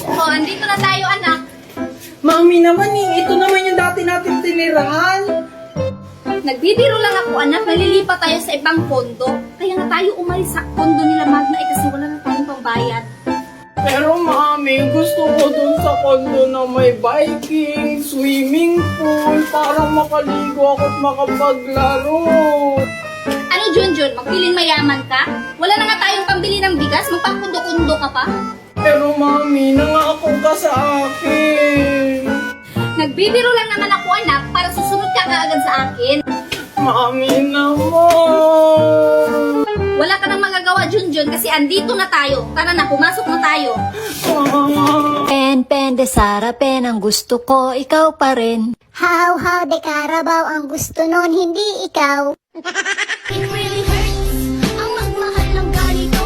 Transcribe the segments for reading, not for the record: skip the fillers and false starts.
Oh, andito na tayo, anak. Mami naman ito naman yung dati natin tinirahan. Nagbibiro lang ako, anak. Nalilipat tayo sa ibang kondo. Kaya nga tayo umalis sa kondo nila Magna kasi wala na tayong pambayad. Pero mami, gusto ko dun sa kondo na may biking, swimming pool, para makaligo ako at makapaglaro. Ano, Junjun? Magpiling mayaman ka? Wala na nga tayong pambili ng bigas? Magpakundo-kundo ka pa? Pero mami, nangako ka sa akin. Nagbibiro lang naman ako, anak, para susunod ka kaagad sa akin. Mami naman. Wala ka nang magagawa, Junjun, kasi andito na tayo. Tara na, pumasok na tayo. Pen de Sara, pen ang gusto ko, ikaw pa rin. How de Carabao ang gusto nun, hindi ikaw. It really hurts ang magmahal ng ganito.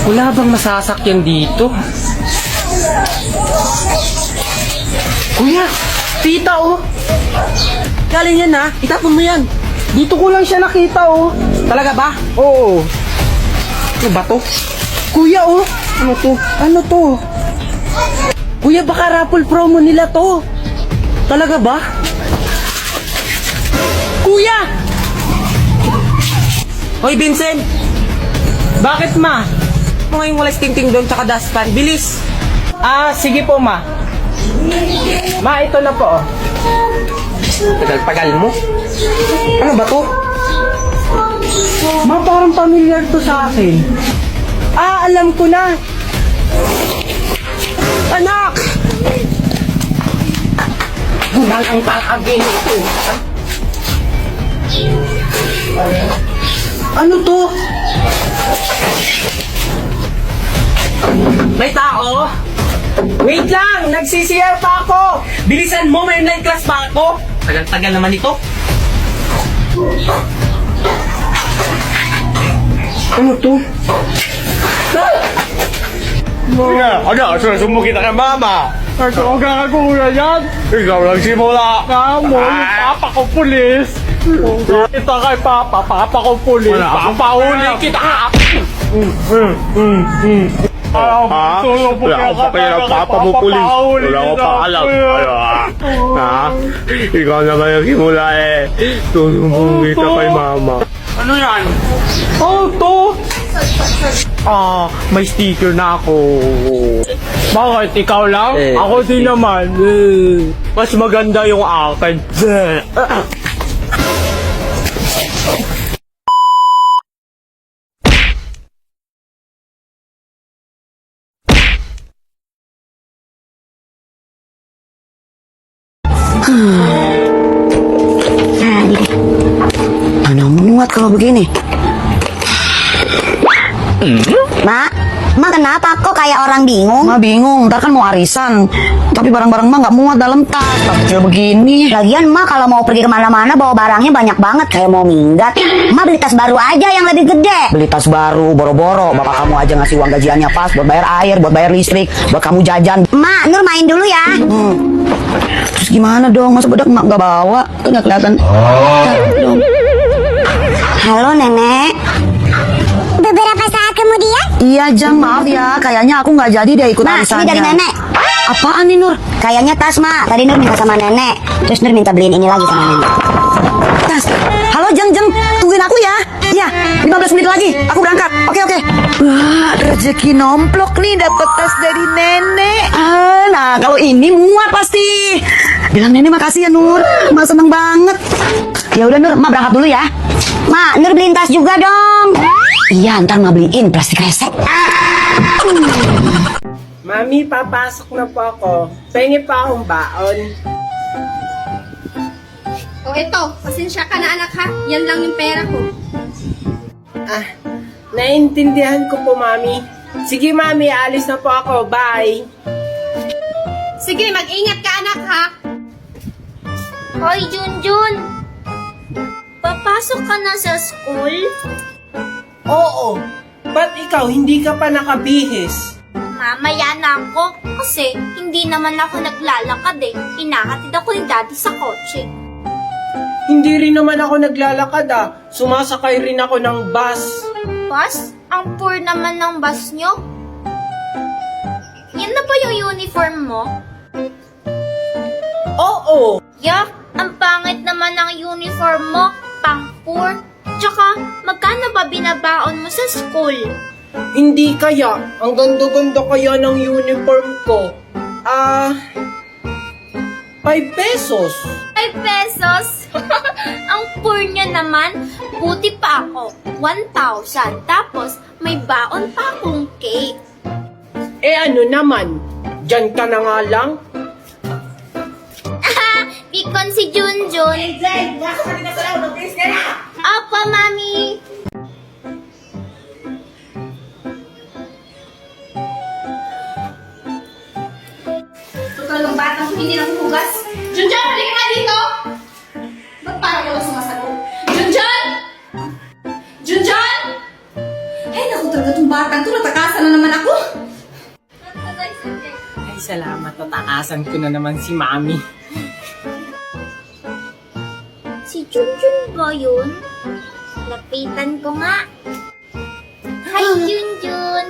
Wala bang masasakyan dito? Kuya, tita oh. Galing yan ha, itapon mo yan. Dito ko lang siya nakita oh. Talaga ba? Oo. Ano ba to? Kuya oh. Ano to? Ano to? Kuya, baka raffle promo nila to. Talaga ba? Kuya! Hoy Vincent! Bakit ma? Mo ngayong walang ting-ting doon tsaka dustpan. Bilis! Ah, sige po ma. Ma, ito na po oh. Tagal-tagal mo. Ano ba to? Ma, parang familiar to sa akin. Ah, alam ko na. Anak! Gulang ang palagin ito. Ano to? May tao? Wait lang! Nagsisiyar pa ako! Bilisan mo! May online class pa ako! Tagal-tagal naman ito. Ano to? Ano? Susumo kita kay mama. Ikaw ang gagagulan yan. Ikaw lang simula. Kamo, yung papa ko pulis. Kita kay papa, papa ko pulis. Papahuli kita. Tulong po Wala akong pakialam, papa mo pulis. Wala akong pakalam. Ha? Ikaw naman yung simula eh. Susumo kita kay mama. Ano yan? Oh, to. Ah, may sticker na ako. Bakit? Ikaw lang? Eh, Ako din naman. Mas maganda yung akin. Ano muat kalau begini? Ma kenapa kok kayak orang bingung? Ma bingung, ntar kan mau arisan. Tapi barang-barang ma nggak muat dalam tas, tas kecil begini. Lagian Ma kalau mau pergi kemana-mana bawa barangnya banyak banget kayak mau minggat. Ma beli tas baru aja yang lebih gede. Beli tas baru, boro-boro. Bapak kamu aja ngasih uang gajiannya pas buat bayar air, buat bayar listrik, buat kamu jajan. Ma, Nur main dulu ya. Terus gimana dong? Masa bedak mak nggak bawa? Kan nggak kelihatan. Dong. Halo Nenek. Beberapa saat kemudian, Iya Jang, maaf ya. Kayaknya aku nggak jadi deh ikut Ma, arisannya. ini dari Nenek. Apaan nih Nur? Kayaknya tas Ma. Tadi Nur minta sama Nenek. Terus Nur minta beliin ini lagi sama Nenek. Tas. Halo Jang, tungguin aku ya. Iya, 15 menit lagi. Aku berangkat. Oke. Wah, rezeki nomplok nih dapet tas dari nenek. Nah, kalau ini muat pasti. Bilang nenek makasih ya Nur. Ma seneng banget. Ya udah Nur, Ma berangkat dulu ya. Ma, Nur beliin tas juga dong. Iya, ntar Ma beliin plastik resek. Mami, papasok na po ako. Pengi pa akong baon. O eto, pasensya ka na, anak ha. Yan lang yung pera ko. Ah, naiintindihan ko po, Mami. Sige, Mami, alis na po ako. Bye. Sige, mag-ingat ka, anak ha. Hoy, Junjun. Papasok ka na sa school? Oo. Ba't ikaw, hindi ka pa nakabihis? Mamaya na ako. Kasi hindi naman ako naglalakad eh. Hinahatid ako ni Daddy sa kotse. Hindi rin naman ako naglalakad ah. Sumasakay rin ako ng bus. Bus? Ang poor naman ng bus nyo. Yan na ba yung uniform mo? Oo! Yak, ang pangit naman ng uniform mo, pang poor. Tsaka, magkano ba binabaon mo sa school? Hindi kaya. Ang ganda-ganda kaya ng uniform ko. 5 pesos. 5 pesos? Ang poor niya naman, buti pa ako, 1,000. Tapos, may baon pa akong cake. Eh ano naman? Diyan ka na nga lang. Bikon si Junjun. Apa, mami? Total ng batang hindi na hugas. Junjun, halika nga dito! Ba't parang wala sumasagot? Junjun! Junjun! Ay, naku talaga itong batang to. Natakasan na naman ako. Ay, salamat. Tatakasan ko na naman si Mami. Si Junjun ba yun? Lapitan ko nga. Hi, Junjun.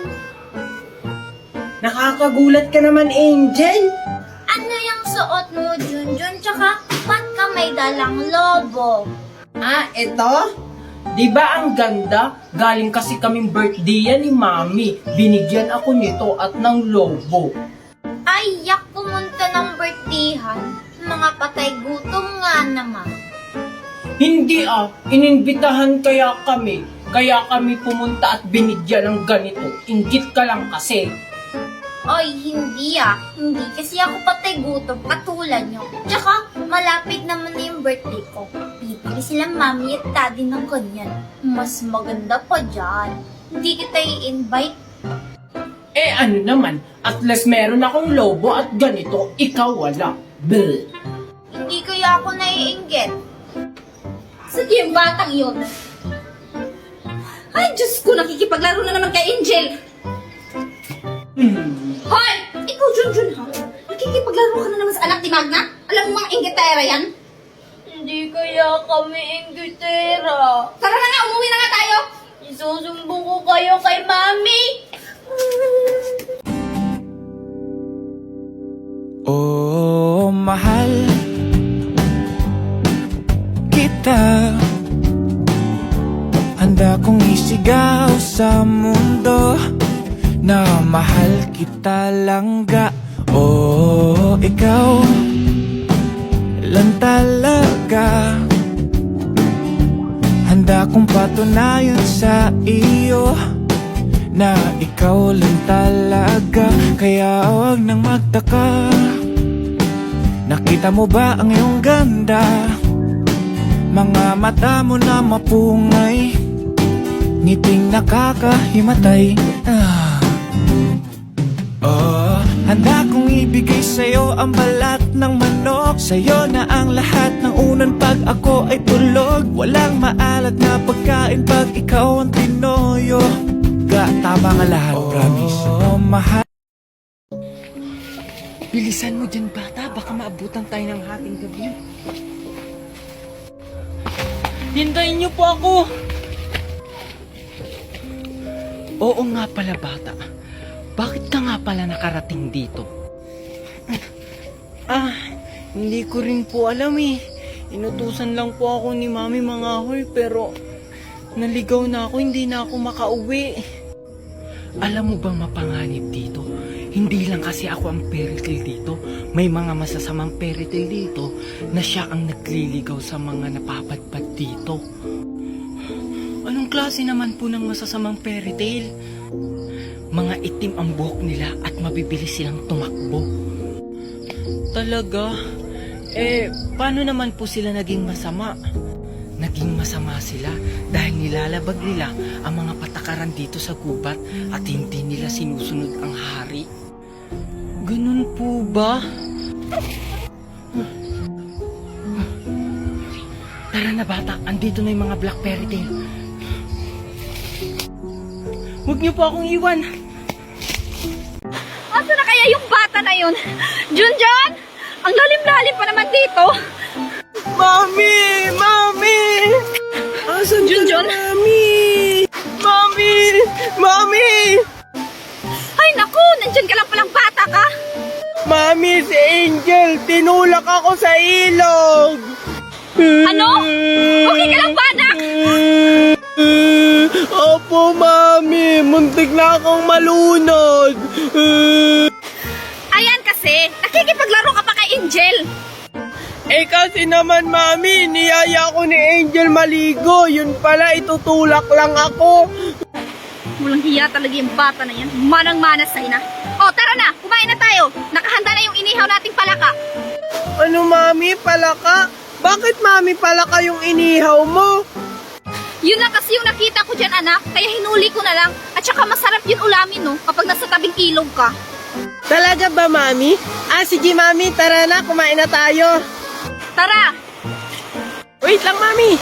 Nakakagulat ka naman, Angel. Ano yung suot mo, Junjun? Tsaka, ba't ka may dalang lobo? Eto? Di ba ang ganda? Galing kasi kaming birthday yan ni Mami. Binigyan ako nito at ng lobo. Ay, yak pumunta ng birthdayhan. Mga patay gutom nga naman. Hindi ininbitahan kaya kami. Kaya kami pumunta at binigyan ng ganito. Inggit ka lang kasi. Ay, hindi Hindi kasi ako patay gutom katulad nyo. Tsaka, malapit naman na yung birthday ko. Bibili sila mami at daddy ng ganyan. Mas maganda pa dyan. Hindi kita i-invite. Eh ano naman, at least meron akong lobo at ganito, ikaw wala. Bleh. Hindi kaya ako naiinggit. Sige, yung batang yun. Ay, Diyos ko, nakikipaglaro na naman kay Angel. Hoy! Ikaw, Junjun, ha? Nakikipaglaro ka na naman sa anak ni Magna? Alam mo mga inggitera yan? Hindi kaya kami inggitera. Tara na nga, umuwi na nga tayo! Isusumbong ko kayo kay mami. Oh, mahal kita. Handa kong isigaw sa mundo na mahal kita langga. Oh, ikaw lang talaga. Handa kong patunayan sa iyo na ikaw lang talaga. Kaya huwag nang magtaka. Nakita mo ba ang iyong ganda? Mga mata mo na mapungay, ngiting nakakahimatay. Oh, handa kong ibigay sa'yo ang balat ng manok. Sa'yo na ang lahat ng unan pag ako ay tulog. Walang maalat na pagkain pag ikaw ang tinoyo. Tama nga lahat, promise. Oh, mahal. Bilisan mo dyan, bata. Baka maabutan tayo ng hating gabi. Hintayin niyo po ako. Oo nga pala, bata. Bakit ka nga pala nakarating dito? Hindi ko rin po alam eh. Inutusan lang po ako ni Mami mangahoy pero naligaw na ako, hindi na ako makauwi. Alam mo bang mapanganib dito? Hindi lang kasi ako ang fairytale dito. May mga masasamang fairytale dito na siya ang nagliligaw sa mga napapadpad dito. Anong klase naman po ng masasamang fairytale? Mga itim ang buhok nila at mabibilis silang tumakbo. Talaga? Paano naman po sila naging masama? Naging masama sila dahil nilalabag nila ang mga patakaran dito sa gubat at hindi nila sinusunod ang hari. Ganun po ba? Tara na bata, andito na yung mga black fairy tale. Huwag niyo po akong iwan. Asa na kaya yung bata na yun? Junjun! Ang lalim-lalim pa naman dito! Mami! Mami! Asan Junjun? ka, Mami? Mami! Mami! Ay, naku! Nandyan ka lang palang bata ka! Mami, si Angel, tinulak ako sa ilog! Ano? Okay ka lang ba, anak? Opo, Mami, muntik na akong malunod! Ayan kasi, nakikipaglaro ka pa kay Angel. Eh kasi naman, Mami, niyaya ko ni Angel maligo. Yun pala, itutulak lang ako. Walang hiya talaga yung bata na yan. Manang-mana sa ina. O, tara na, kumain na tayo. Nakahanda na yung inihaw nating palaka. Ano, Mami, palaka? Bakit, Mami, palaka yung inihaw mo? Yun lang kasi yung nakita ko dyan, anak. Kaya hinuli ko na lang. At saka masarap yun ulamin, no? Kapag nasa tabing ilog ka. Talaga ba, Mami? Sige, Mami, tara na, kumain na tayo. Tara! Wait lang, Mami.